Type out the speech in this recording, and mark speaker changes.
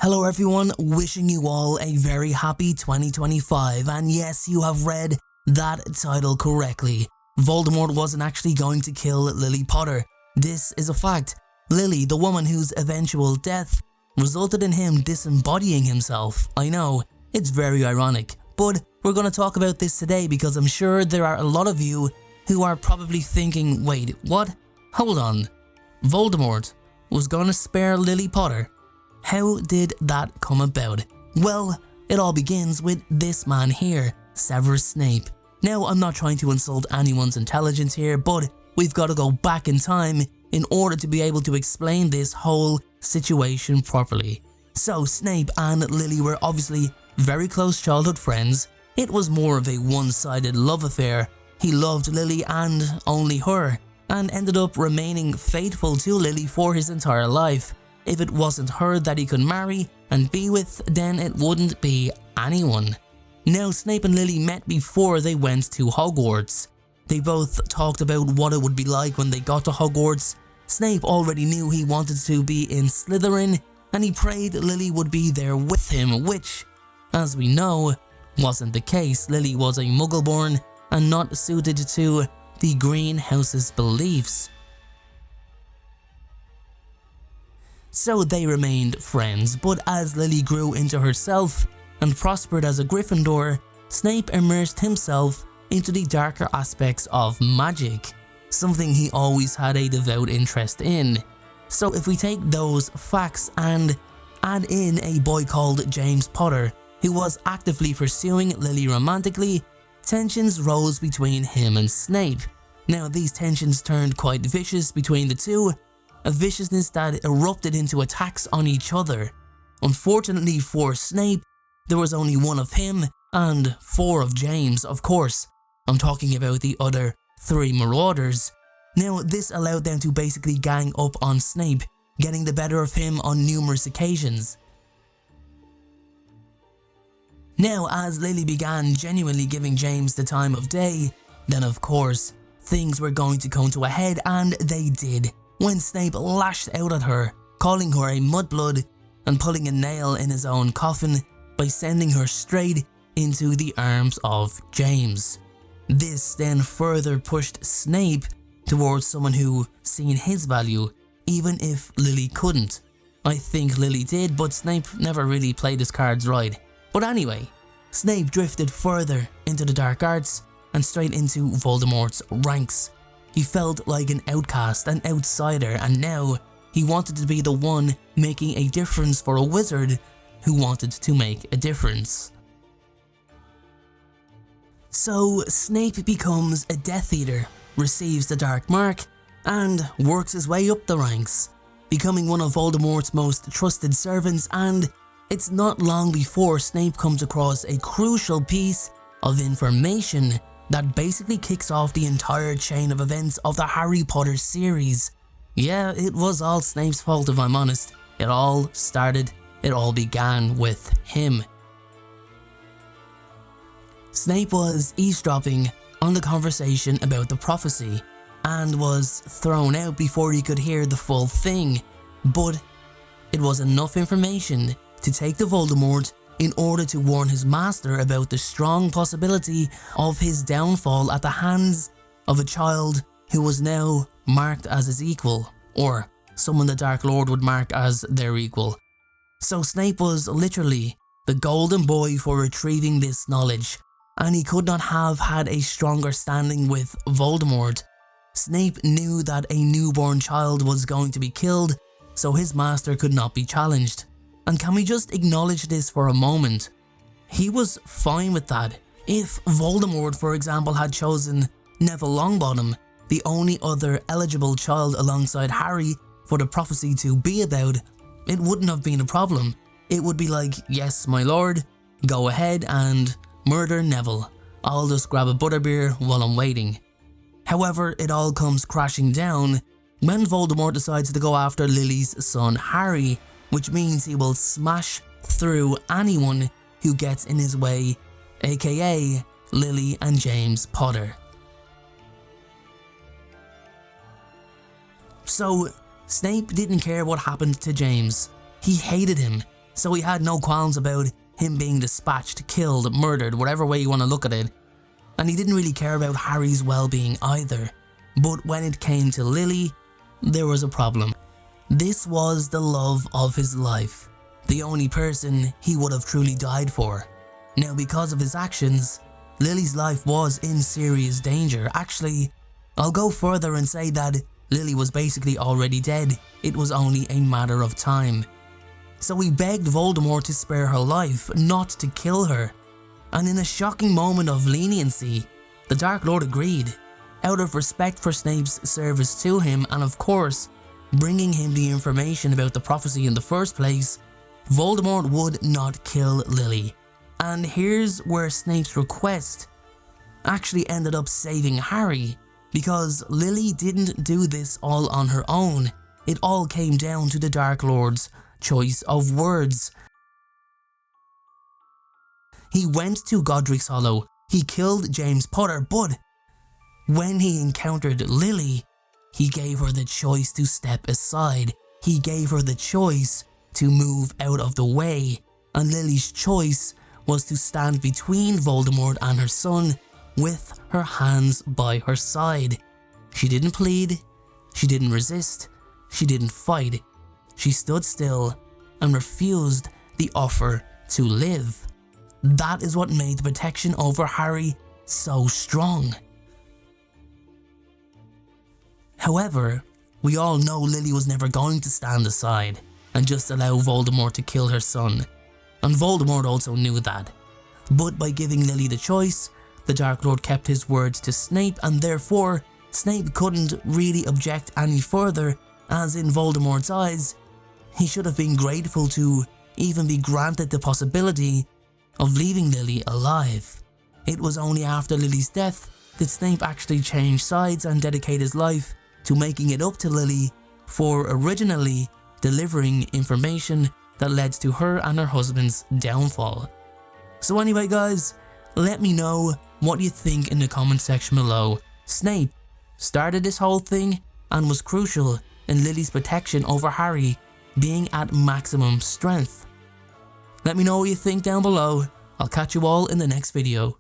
Speaker 1: Hello everyone, wishing you all a very happy 2025, and yes, you have read that title correctly. Voldemort wasn't actually going to kill Lily Potter. This is a fact. Lily, the woman whose eventual death resulted in him disembodying himself. I know, it's very ironic, but we're going to talk about this today because I'm sure there are a lot of you who are probably thinking, wait, what? Hold on. Voldemort was going to spare Lily Potter? How did that come about? Well, it all begins with this man here, Severus Snape. Now, I'm not trying to insult anyone's intelligence here, but we've got to go back in time in order to be able to explain this whole situation properly. So, Snape and Lily were obviously very close childhood friends. It was more of a one-sided love affair. He loved Lily and only her, and ended up remaining faithful to Lily for his entire life. If it wasn't her that he could marry and be with, then it wouldn't be anyone. Now, Snape and Lily met before they went to Hogwarts. They both talked about what it would be like when they got to Hogwarts. Snape already knew he wanted to be in Slytherin, and he prayed Lily would be there with him, which, as we know, wasn't the case. Lily was a Muggle-born and not suited to the Green House's beliefs. So they remained friends, but as Lily grew into herself and prospered as a Gryffindor, Snape immersed himself into the darker aspects of magic, something he always had a devout interest in. So if we take those facts and add in a boy called James Potter, who was actively pursuing Lily romantically, tensions rose between him and Snape. Now, these tensions turned quite vicious between the two, a viciousness that erupted into attacks on each other. Unfortunately for Snape, there was only one of him and 4 of James, of course. I'm talking about the other 3 Marauders. Now, this allowed them to basically gang up on Snape, getting the better of him on numerous occasions. Now, as Lily began genuinely giving James the time of day, then of course, things were going to come to a head, and they did, when Snape lashed out at her, calling her a mudblood and pulling a nail in his own coffin by sending her straight into the arms of James. This then further pushed Snape towards someone who seen his value, even if Lily couldn't. I think Lily did, but Snape never really played his cards right. But anyway, Snape drifted further into the dark arts and straight into Voldemort's ranks. He felt like an outcast, an outsider, and now he wanted to be the one making a difference for a wizard who wanted to make a difference. So Snape becomes a Death Eater, receives the Dark Mark, and works his way up the ranks, becoming one of Voldemort's most trusted servants. And it's not long before Snape comes across a crucial piece of information that basically kicks off the entire chain of events of the Harry Potter series. Yeah, it was all Snape's fault if I'm honest. It all began with him. Snape was eavesdropping on the conversation about the prophecy and was thrown out before he could hear the full thing, but it was enough information to take to Voldemort in order to warn his master about the strong possibility of his downfall at the hands of a child who was now marked as his equal, or someone the Dark Lord would mark as their equal. So Snape was literally the golden boy for retrieving this knowledge, and he could not have had a stronger standing with Voldemort. Snape knew that a newborn child was going to be killed, so his master could not be challenged. And can we just acknowledge this for a moment? He was fine with that. If Voldemort, for example, had chosen Neville Longbottom, the only other eligible child alongside Harry for the prophecy to be about, it wouldn't have been a problem. It would be like, yes, my lord, go ahead and murder Neville. I'll just grab a butterbeer while I'm waiting. However, it all comes crashing down when Voldemort decides to go after Lily's son Harry, which means he will smash through anyone who gets in his way, aka Lily and James Potter. So Snape didn't care what happened to James. He hated him. so he had no qualms about him being dispatched, killed, murdered, whatever way you want to look at it. And he didn't really care about Harry's well-being either. But when it came to Lily, there was a problem. This was the love of his life, the only person he would have truly died for. Now, because of his actions, Lily's life was in serious danger. Actually, I'll go further and say that Lily was basically already dead. It was only a matter of time. So he begged Voldemort to spare her life, not to kill her. And in a shocking moment of leniency, the Dark Lord agreed, out of respect for Snape's service to him and of course, bringing him the information about the prophecy in the first place. Voldemort would not kill Lily. And here's where Snape's request actually ended up saving Harry, because Lily didn't do this all on her own. It all came down to the Dark Lord's choice of words. He went to Godric's Hollow, he killed James Potter, but when he encountered Lily, he gave her the choice to step aside. He gave her the choice to move out of the way, and Lily's choice was to stand between Voldemort and her son with her hands by her side. She didn't plead, she didn't resist, she didn't fight. She stood still and refused the offer to live. That is what made the protection over Harry so strong. However, we all know Lily was never going to stand aside and just allow Voldemort to kill her son. And Voldemort also knew that. But by giving Lily the choice, the Dark Lord kept his words to Snape, and therefore Snape couldn't really object any further, as in Voldemort's eyes, he should have been grateful to even be granted the possibility of leaving Lily alive. It was only after Lily's death that Snape actually changed sides and dedicate his life to making it up to Lily for originally delivering information that led to her and her husband's downfall. So anyway guys, let me know what you think in the comment section below. Snape started this whole thing and was crucial in Lily's protection over Harry being at maximum strength. Let me know what you think down below. I'll catch you all in the next video.